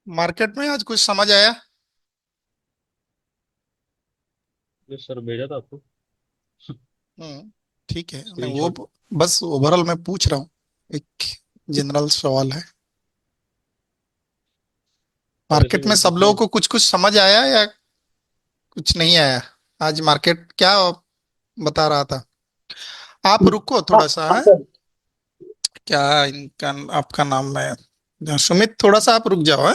Market में आज कुछ समझ आया? ये सर भेजा था आपको। हम्म। ठीक है, मैं वो स्क्रीनशॉट। बस ओवरऑल मैं पूछ रहा हूँ। एक जनरल सवाल है। सर ऐसे मार्केट में कोई सब लोगों इसमें। को कुछ कुछ समझ आया या कुछ नहीं आया? आज मार्केट क्या बता रहा था? आप रुको हाँ थोड़ा सा हाँ है। सर। क्या इनका आपका नाम है सुमित, थोड़ा सा आप रुक जाओ है।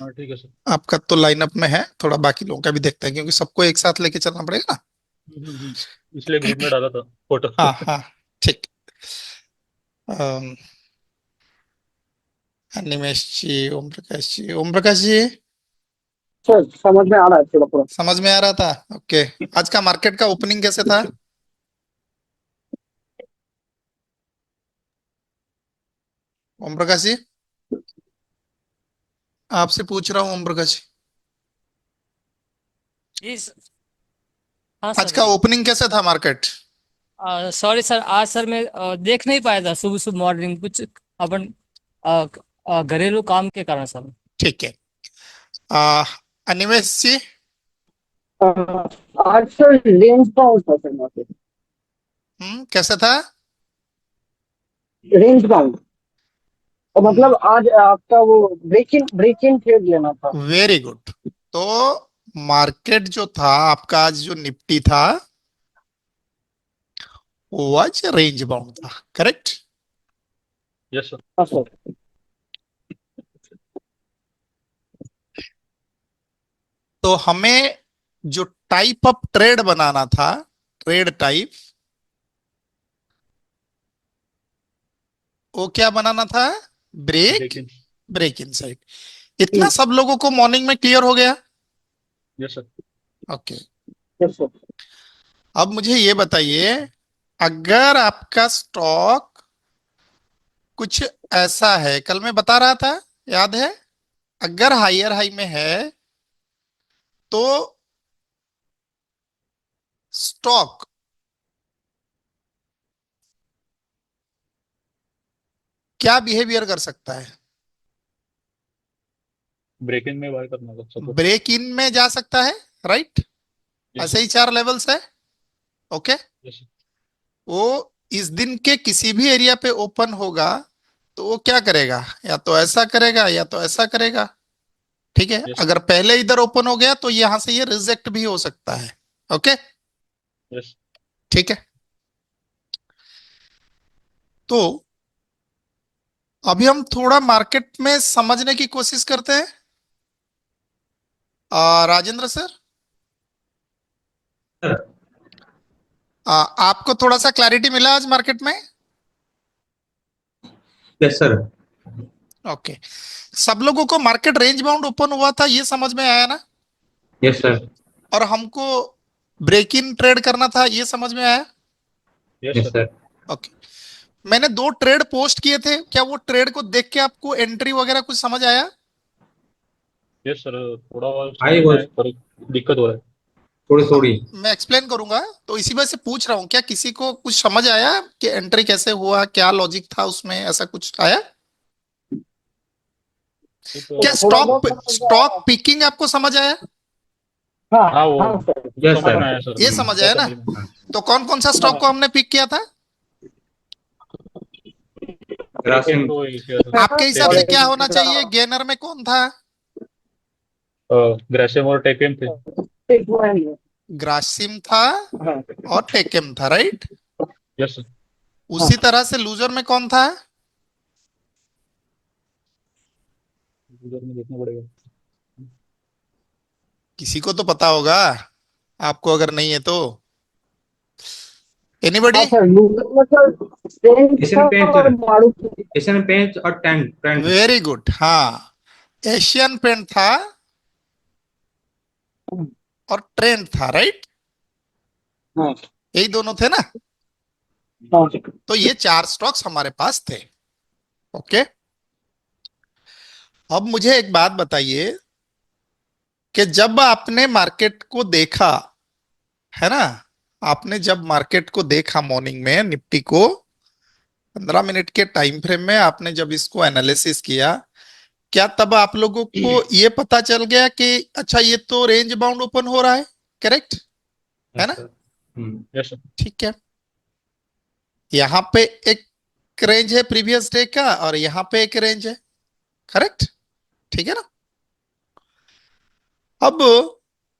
हाँ ठीक है सर। आपका तो लाइनअप में है, थोड़ा बाकी लोगों का भी देखते हैं क्योंकि सबको एक साथ लेके चलना पड़ेगा ना। इसलिए ग्रुप में डाला था फोटो। हाँ हाँ, ठीक। अम, अनिमेश जी, ओम प्रकाश जी, सर समझ में आ रहा है थोड़ा थोड़ा। समझ में आ रहा था। ओके। आज का मार्केट का ओपनिंग कैसे था? ओम प्रकाश जी, आपसे पूछ रहा हूँ ओम प्रकाश जी। जी हाँ आज सर का बोलिए। ओपनिंग कैसे था मार्केट? सॉरी सर, आज सर मैं देख नहीं पाया था सुबह सुबह मॉर्निंग कुछ अपन अ, घरेलू काम के कारण सर। ठीक है। आ, अनिमेश जी। अ, आज सर रेंज बाउंड था सर मार्केट। कैसे था? रेंज बाउंड और मतलब आज आपका वो ब्रेक इन ट्रेड लेना था। Very good. तो मार्केट जो था आपका, आज जो निफ्टी था वो आज रेंज बाउंड था, करेक्ट? Yes sir. हाँ सर। तो हमें जो टाइप ऑफ ट्रेड बनाना था, ट्रेड टाइप, वो क्या बनाना था? Break, break in. Break in side. इतना सब लोगों को मॉर्निंग में क्लियर हो गया? Yes sir. Okay. Yes sir. अब मुझे ये बताइए, अगर आपका स्टॉक कुछ ऐसा है, कल मैं बता रहा था, याद है? अगर हायर हाई में है तो स्टॉक क्या बिहेवियर कर सकता है? ब्रेक इन में बाय करना था सपोर्ट। ब्रेक इन में जा सकता है, राइट? यस ऐसे सर। ही चार लेवल्स है। ओके। Yes sir. वो इस दिन के किसी भी एरिया पे ओपन होगा तो वो क्या करेगा? या तो ऐसा करेगा या तो ऐसा करेगा। ठीक है, यस अगर पहले इधर ओपन हो गया तो यहां से ये रिजेक्ट भी हो सकता है। ओके। यस। ठीक है। तो अभी हम थोड़ा मार्केट में समझने की कोशिश करते हैं। राजेंद्र सर, आपको थोड़ा सा क्लैरिटी मिला आज मार्केट में? Yes sir. ओके। सब लोगों को मार्केट रेंज बाउंड ओपन हुआ था, ये समझ में आया ना? Yes sir. और हमको ब्रेक इन ट्रेड करना था, ये समझ में आया? Yes yes sir. Sir. Okay. मैंने दो ट्रेड पोस्ट किए थे, क्या वो ट्रेड को देख के आपको एंट्री वगैरह कुछ समझ आया? यस सर, थोड़ा बहुत आई समझ में वॉज आया पर दिक्कत हो रहा है। थोड़ी हम थोड़ी। मैं एक्सप्लेन करूंगा, तो इसी वजह से पूछ रहा हूँ, क्या किसी को कुछ समझ आया कि एंट्री कैसे हुआ, क्या लॉजिक था उसमें, ऐसा कुछ आया? सिर्फ क्या थोड़ा स्टॉक बहुत समझ में स्टॉक आया। पिकिंग आपको समझ आया? हाँ हाँ वो हाँ सर। वो यस समझ सर। में आया सर, ये समझ वो आया ना? समझ में आया। तो कौन कौन सा स्टॉक को हाँ हमने पिक किया था? एक एक ग्रासिम। तो ये किया था। आपके हिसाब टेक और से एम। क्या होना चाहिए? गेनर में कौन था? ग्रेसिम और टेक एम थे। एक वो है नहीं। ग्रासिम था हाँ और टेकेम था, राइट? Yes sir. हाँ। उसी तरह से लूजर में कौन था? उधर में देखना पड़ेगा। किसी को तो पता होगा, आपको अगर नहीं है तो। हाँ एनीबडी? सर मतलब रेंज एशियन था पेंट और सर। मारुति। एशियन पेंट और टैंक ट्रेंड। वेरी गुड, हाँ। एशियन पेंट था और ट्रेंड था, राइट? हाँ यही दोनों थे ना? हाँ। तो ये चार स्टॉक्स हमारे पास थे। ओके। अब मुझे एक बात बताइए कि जब आपने मार्केट को देखा, है ना, आपने जब मार्केट को देखा मॉर्निंग में, निफ्टी को 15 मिनट के टाइम फ्रेम में आपने जब इसको एनालिसिस किया, क्या तब आप लोगों को ये पता चल गया कि अच्छा ये तो रेंज बाउंड ओपन हो रहा है, करेक्ट है Yes, ना? sir. Yes, sir. ठीक है, यहां पे एक रेंज है प्रीवियस डे का और यहां पे एक रेंज है, करेक्ट, ठीक है ना? अब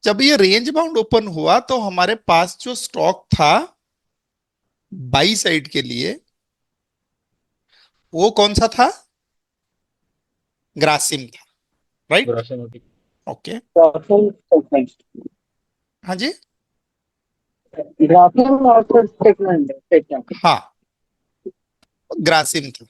जब ये रेंज बाउंड ओपन हुआ तो हमारे पास जो स्टॉक था बाई साइड के लिए वो कौन सा था? ग्रासिम था, right? Gracias, Martín. Okay, grapheme segment, हाँ जी, ग्राफिम और फिर सेगमेंट। हाँ, ग्रासिम था।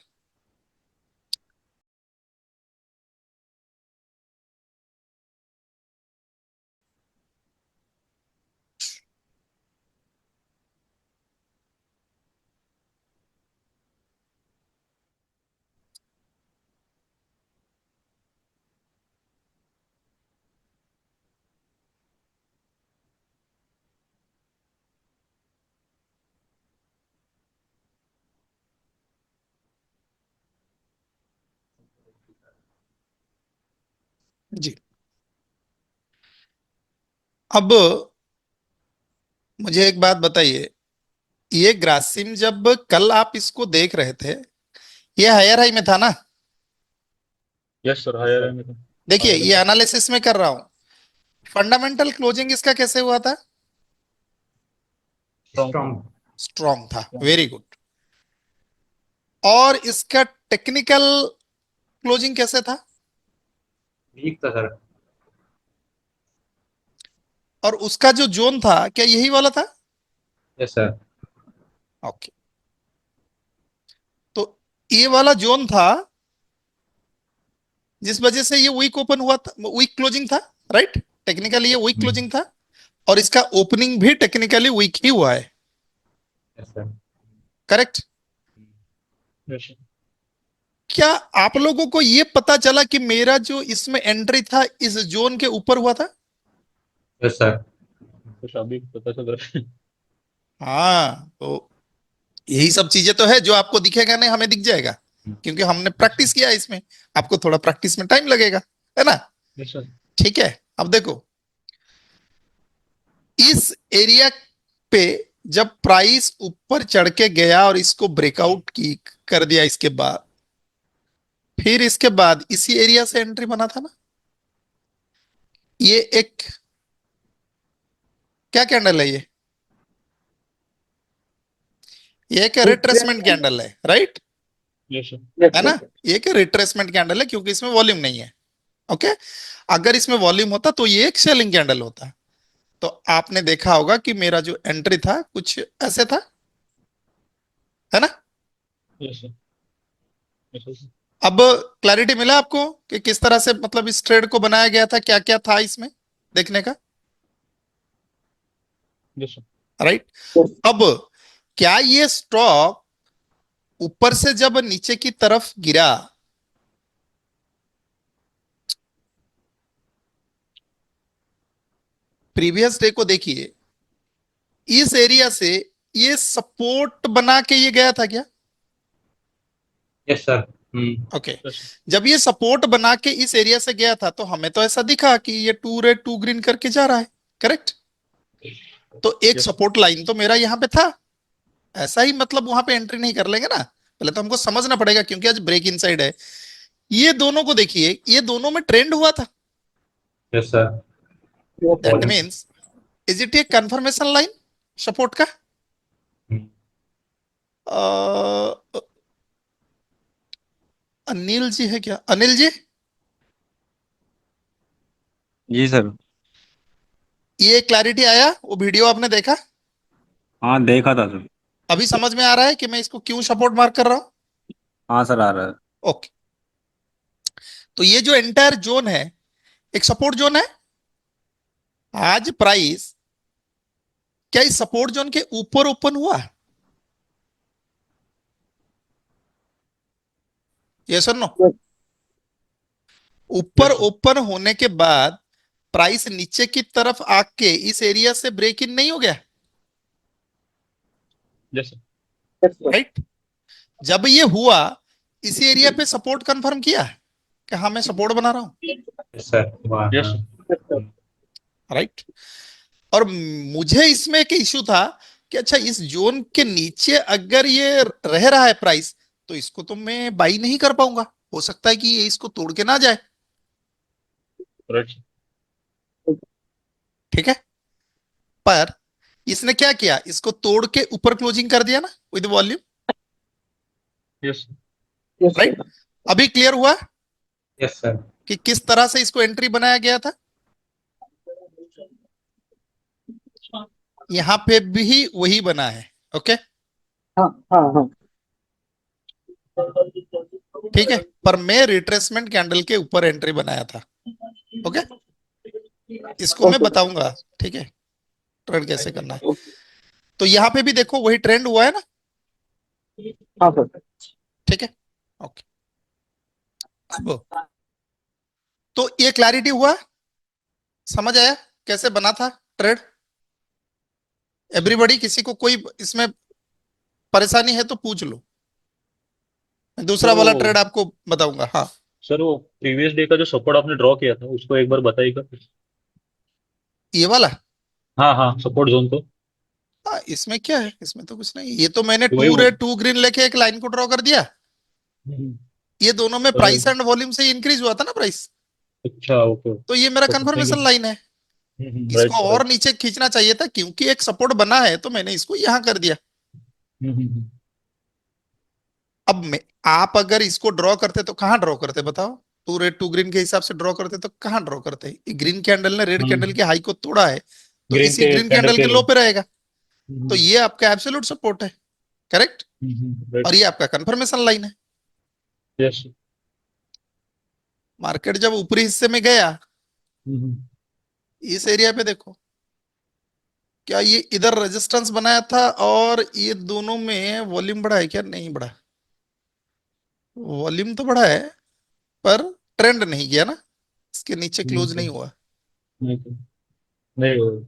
जी, अब मुझे एक बात बताइए, ये ग्रासिम जब कल आप इसको देख रहे थे ये हायर हाई में था ना? Yes, sir. Higher है मेरा. देखिए Higher ये है. एनालिसिस में कर रहा हूं, फंडामेंटल क्लोजिंग इसका कैसे हुआ था? Strong. Strong. स्ट्रॉन्ग था, वेरी गुड। और इसका टेक्निकल क्लोजिंग कैसे था? Weak था, sir. और उसका जो जोन था क्या यही वाला था? Yes, sir. ओके, तो ये वाला जोन था जिस वजह से ये वीक ओपन हुआ था, वीक क्लोजिंग था, राइट? टेक्निकली ये वीक क्लोजिंग था और इसका ओपनिंग भी टेक्निकली वीक ही हुआ है, Yes, sir. Correct? Yes, sir. क्या आप लोगों को ये पता चला कि मेरा जो इसमें एंट्री था इस जोन के ऊपर हुआ था? Yes, sir. कुछ अभी पता चल रहा है. हाँ, तो यही सब चीजें तो है जो आपको दिखेगा नहीं, हमें दिख जाएगा क्योंकि हमने प्रैक्टिस किया है इसमें। आपको थोड़ा प्रैक्टिस में टाइम लगेगा, है ना? Yes, sir. ठीक है, अब देखो इस एरिया पे जब प्राइस ऊपर चढ़ के गया और इसको ब्रेकआउट की कर दिया, इसके बाद फिर इसके बाद इसी एरिया से एंट्री बना था ना? ये एक क्या कैंडल है? ये एक रिट्रेसमेंट कैंडल है, राइट? Yes, sir. है ना? ये एक रिट्रेसमेंट कैंडल है क्योंकि इसमें वॉल्यूम नहीं है, ओके? अगर इसमें वॉल्यूम होता तो ये एक सेलिंग कैंडल होता। तो आपने देखा होगा कि मेरा जो एंट्री था कुछ ऐसे था, है ना? Yes, sir. Yes, sir. अब क्लैरिटी मिला आपको कि किस तरह से मतलब इस ट्रेड को बनाया गया था, क्या क्या था इसमें देखने का, Yes, sir. राइट? अब क्या ये स्टॉक ऊपर से जब नीचे की तरफ गिरा प्रीवियस डे को देखिए, इस एरिया से ये सपोर्ट बना के ये गया था क्या? Yes, sir. Okay, Yes, sir. जब ये सपोर्ट बना के इस एरिया से गया था तो हमें तो ऐसा दिखा कि ये 2 रेड 2 ग्रीन करके जा रहा है, करेक्ट? तो एक Yes, sir. सपोर्ट लाइन तो मेरा यहां पे था, ऐसा ही मतलब वहां पे एंट्री नहीं कर लेंगे ना, पहले तो हमको समझना पड़ेगा क्योंकि आज ब्रेक इनसाइड है। ये दोनों को देखिए, ये दोनों में ट्रेंड हुआ था, Yes, sir. That means is it A confirmation line support का? अ, अनिल जी है क्या? अनिल जी, जी सर। ये क्लैरिटी आया? वो वीडियो आपने देखा? हाँ देखा था सर। अभी समझ में आ रहा है कि मैं इसको क्यों सपोर्ट मार्क कर रहा हूं? हाँ सर आ रहा है। ओके, तो ये जो एंटायर जोन है एक सपोर्ट जोन है। आज प्राइस क्या इस सपोर्ट जोन के ऊपर ओपन हुआ? ये सर नो, ऊपर Yes, sir. ओपन होने के बाद प्राइस नीचे की तरफ आके इस एरिया से ब्रेक इन नहीं हो गया, Yes, sir. राइट? जब ये हुआ इसी एरिया पे सपोर्ट कंफर्म किया, कि हाँ मैं सपोर्ट बना रहा हूँ, Yes, sir. One. Yes, sir. Right. और मुझे इसमें एक इश्यू था कि अच्छा इस जोन के नीचे अगर ये रह रहा है प्राइस, तो इसको तो मैं बाई नहीं कर पाऊंगा, हो सकता है कि ये इसको तोड़ के ना जाए। Right, sir. ठीक है, पर इसने क्या किया, इसको तोड़ के ऊपर क्लोजिंग कर दिया ना with volume, Yes, sir. Yes, sir. Right. अभी क्लियर हुआ Yes, sir. कि किस तरह से इसको एंट्री बनाया गया था। यहां पे भी वही बना है, ओके हाँ हाँ हाँ ठीक है, पर मैं रिट्रेसमेंट कैंडल के ऊपर एंट्री बनाया था, ओके। इसको मैं Okay. बताऊंगा, ठीक है, ट्रेड कैसे करना है। तो यहां पे भी देखो वही ट्रेंड हुआ है ना, हाँ सर। ठीक है, ओके। अब तो ये क्लैरिटी हुआ, समझ आया कैसे बना था ट्रेड। एवरीबॉडी, किसी को कोई इसमें परेशानी है तो पूछ लो, मैं दूसरा वाला तो ट्रेड आपको बताऊंगा। हाँ, सर वो प्रीवियस डे का जो सपोर्ट आपने ड्रॉ किया था उसको एक बार बताइएगा। ये वाला, हाँ हाँ, सपोर्ट जोन को। हाँ इसमें क्या है, इसमें तो कुछ नहीं, ये तो मैंने वही टू रेड 2 ग्रीन लेके एक लाइन को ड्रॉ कर दिया। ये दोनों में प्राइस एंड वॉल्यूम से इंक्रीज हुआ था ना प्राइस, अच्छा, ओके। तो ये मेरा तो कंफर्मेशन लाइन है। राइट इसको और नीचे खींचना चाहिए था, क्योंकि एक सपोर्ट बना है तो मैंने इसको यहां कर दिया। अब मैं, आप अगर इसको ड्रॉ करते तो कहां ड्रॉ करते बताओ, टू रेड 2 ग्रीन के हिसाब से ड्रॉ करते तो कहां ड्रॉ करते। ग्रीन कैंडल ने रेड कैंडल के हाई को तोड़ा है, तो ग्रीन इसी के ग्रीन कैंडल कैंडल के के लो पे रहेगा, तो राइट। ये आपका एब्सोल्यूट सपोर्ट है, करेक्ट। और ये आपका कंफर्मेशन लाइन है। यस। मार्केट जब ऊपरी हिस्से में गया, इस एरिया पे देखो, क्या ये इधर रेजिस्टेंस बनाया था, और ये दोनों में वॉल्यूम बढ़ा है क्या, नहीं बढ़ा। वॉल्यूम तो बढ़ा है, पर ट्रेंड नहीं गया ना, इसके नीचे क्लोज नहीं हुआ, नहीं नहीं होगा।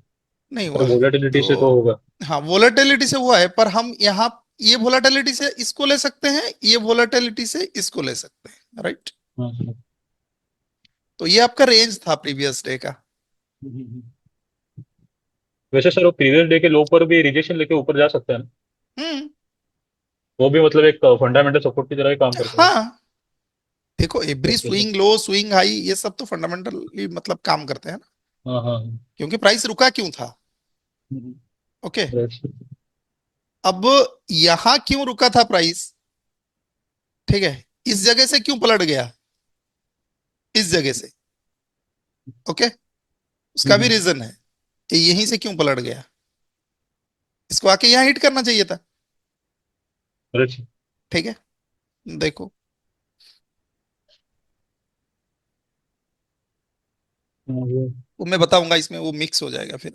नहीं पर हुआ। वोलेटिलिटी से तो तो होगा। हाँ, वोलेटिलिटी से हुआ है, पर हम यहाँ ये वोलेटिलिटी से इसको ले सकते हैं, ये वोलेटिलिटी से इसको ले सकते हैं, राइट। हाँ सर। तो ये आपका रेंज था प्रीवियस डे का। वैसे सर वो प्रीवियस डे के लो पर भी रिजेक्शन लेके ऊपर जा सकता है ना? हम्म, वो भी मतलब एक फंडामेंटल सपोर्ट की तरह ही काम करता है। हाँ देखो, every okay sir. Swing low swing high ये सब तो फंडामेंटली मतलब काम करते हैं ना, हाँ हाँ। क्योंकि प्राइस रुका क्यों था, ओके। राइट। अब यहां क्यों रुका था प्राइस, ठीक है, इस जगह से क्यों पलट गया, इस जगह से, ओके, उसका भी रीजन है कि यहीं से क्यों पलट गया, इसको आके यहां हिट करना चाहिए था, राइट। ठीक है। देखो, वो मैं बताऊंगा, इसमें वो मिक्स हो जाएगा फिर।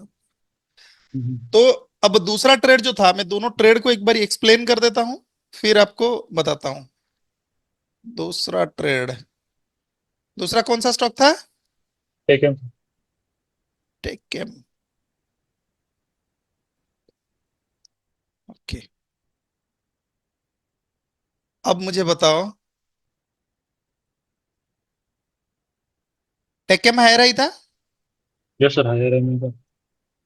तो अब दूसरा ट्रेड जो था, मैं दोनों ट्रेड को एक बार एक्सप्लेन कर देता हूं, फिर आपको बताता हूं। दूसरा ट्रेड, दूसरा कौन सा स्टॉक था, ठीक है। टेकेम, ओके। अब मुझे बताओ, टेकेम हायर ही था, यस सर, हायर है का।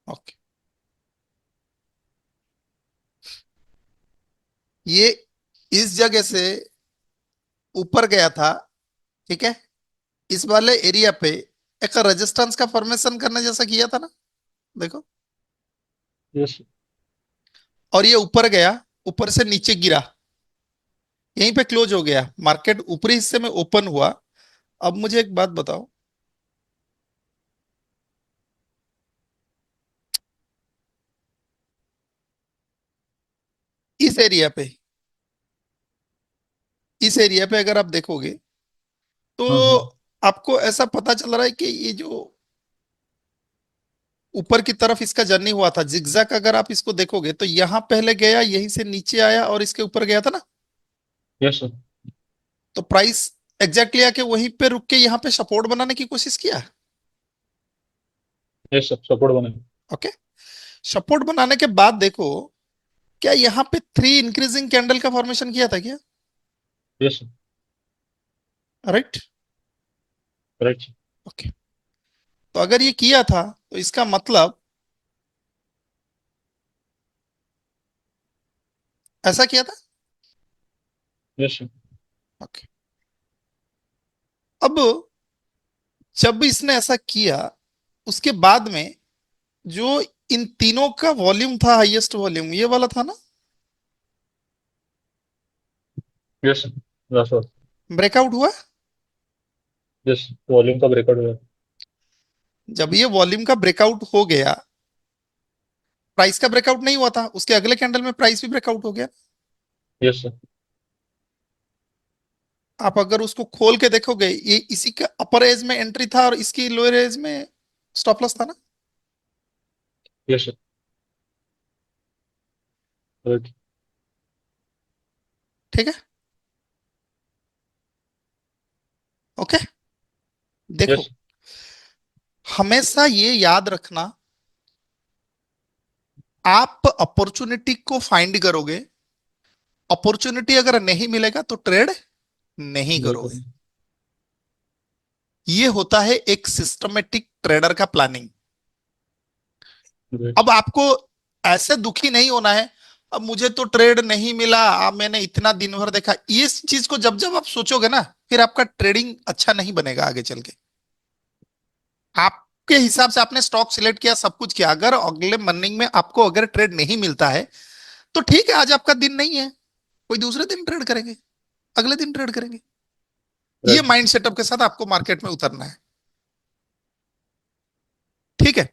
ओके। ये इस जगह से ऊपर गया था, ठीक है, इस वाले एरिया पे एक रेजिस्टेंस का फॉर्मेशन करने जैसा किया था ना, देखो, यस। और ये ऊपर गया, ऊपर से नीचे गिरा, यहीं पे क्लोज हो गया, मार्केट ऊपरी हिस्से में ओपन हुआ। अब मुझे एक बात बताओ, इस एरिया पे, इस एरिया पे अगर आप देखोगे तो हाँ हाँ। आपको ऐसा पता चल रहा है कि ये जो ऊपर की तरफ इसका जर्नी हुआ था जिगजैग, अगर आप इसको देखोगे तो यहां पहले गया, यहीं से नीचे आया और इसके ऊपर गया था ना, यस सर। तो प्राइस एग्जैक्टली आके वहीं पे रुक के यहाँ पे सपोर्ट बनाने की कोशिश किया, यस सर, सपोर्ट बना। ओके। सपोर्ट बनाने के बाद देखो, क्या यहाँ पे 3 इंक्रीजिंग कैंडल का फॉर्मेशन किया था क्या, yes sir. Right. Correct. Okay, तो अगर ये किया था तो इसका मतलब ऐसा किया था। Yes sir. ओके, अब जब इसने ऐसा किया उसके बाद में जो इन तीनों का वॉल्यूम था, हाईएस्ट वॉल्यूम ये वाला था ना, yes sir, last one. Breakout हुआ। यस, वॉल्यूम का ब्रेकआउट हुआ। जब ये वॉल्यूम का ब्रेकआउट हो गया, प्राइस का ब्रेकआउट नहीं हुआ था, उसके अगले कैंडल में प्राइस भी ब्रेकआउट हो गया। Yes sir. आप अगर उसको खोल के देखोगे, ये इसी का अपर एज में एंट्री था और इसकी लोअर एज में स्टॉप लॉस था ना। Yes sir, correct. ठीक है, ओके। देखो, यस। हमेशा ये याद रखना, आप अपॉर्चुनिटी को फाइंड करोगे, अपॉर्चुनिटी अगर नहीं मिलेगा तो ट्रेड नहीं करोगे। ये होता है एक सिस्टमेटिक ट्रेडर का प्लानिंग। अब आपको ऐसे दुखी नहीं होना है, अब मुझे तो ट्रेड नहीं मिला, अब मैंने इतना दिन भर देखा, इस चीज को जब जब आप सोचोगे ना, फिर आपका ट्रेडिंग अच्छा नहीं बनेगा आगे चल के। आपके हिसाब से आपने स्टॉक सिलेक्ट किया, सब कुछ किया, अगर अगले मॉर्निंग में आपको अगर ट्रेड नहीं मिलता है तो ठीक है, आज आपका दिन नहीं है, कोई दूसरे दिन ट्रेड करेंगे, अगले दिन ट्रेड करेंगे। ये माइंड सेटअप के साथ आपको मार्केट में उतरना है, ठीक है।